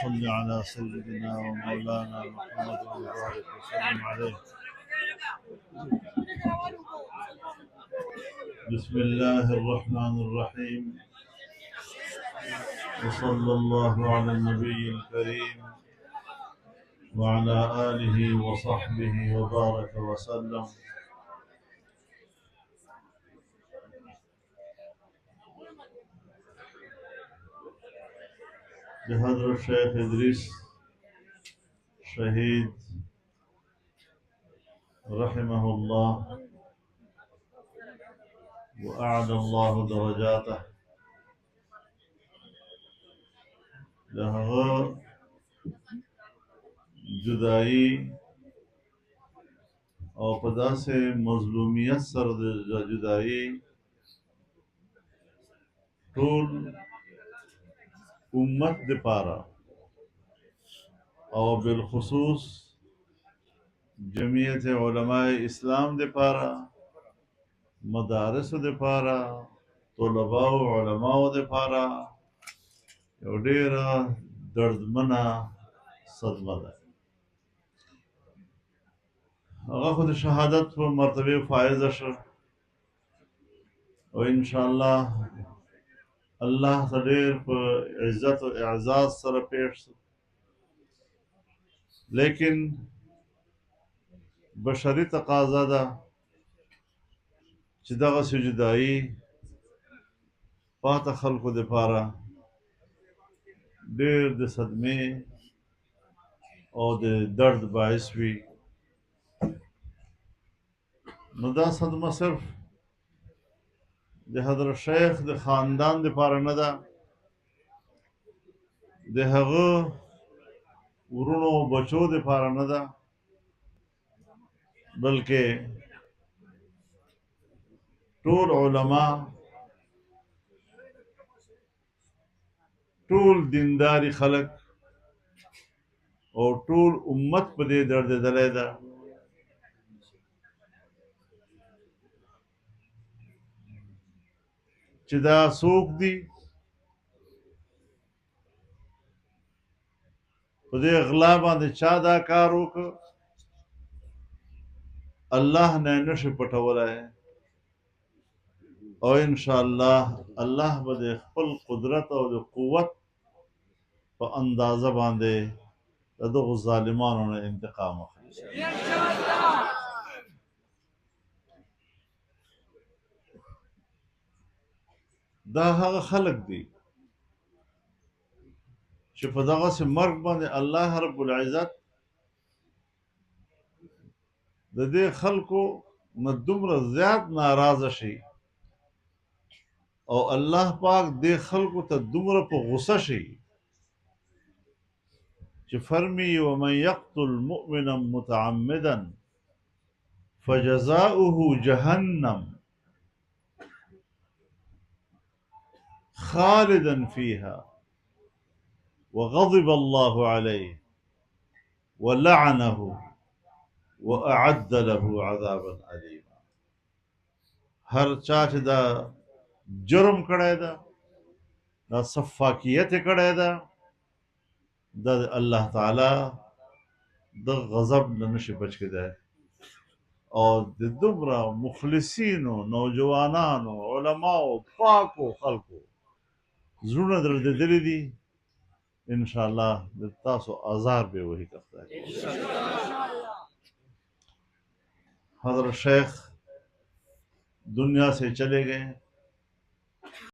صل على سيدنا ومولانا محمد وبارك وسلم عليه. بسم الله الرحمن الرحيم، وصلى الله على النبي الكريم وعلى آله وصحبه وبارك وسلم. بحضرت شیخ ادریس شهید رحمه الله وأعلى الله درجاته لهغه جدائی او په داسې مظلومیت سره د جدائی ټول امت دپاره او بالخصوص جمعیت علماء اسلام دپاره، مدارس دپاره، طلباء او علماء دپاره یو ډیره دردمنه صدمه ده. هغه خو د شهادت په مرتبه فائزه شو او انشاءالله الله ته ډیر په عزت او اعزاز سره پیښ شو، لیکن بشري تقاضا ده چې دغسې جدایي پاته خلکو دپاره ډیر د صدمې او د درد باعث وي. نو دا صدمه صرف د حضرت شیخ د خاندان دپاره نه ده، د هغه ورونو او بچو دپاره نه ده، بلکې ټول علما، ټول دینداري خلک او ټول امت په دې دردېدلی ده چې دا څوک دي، په دې غلا باندې چا دا کار وکړ، الله نه نشي پټولی او انشاءالله الله به د خپل قدرت او د قوت په اندازه باندې د دغو ظالمانو نه انتقام اخلي. دا هغه خلق دي چې په دغسې مرګ باندې الله رب العزت د دې خلکو نه دومره زیات ناراضه شي او الله پاک دې خلکو ته دومره په غصه شي چې فرمي ومن يقتل مؤمنا متعمدا فجزاؤه جهنم خالدا فيها وغضب الله عليه ولعنه وأعد له عذابا علیما. هر چا چې دا جرم کړی ده، دا صفاکیت یې کړی ده، دا الله تعالی د غضب نه نشي بچ کېدی او د دومره مخلصینو نوجوانانو علماو پاکو خلکو زړونه دردېدلي دي. انشاءالله د تاسو آزار به وہی کرتا ہے. حضرت شیخ دنیا سے چلے گئے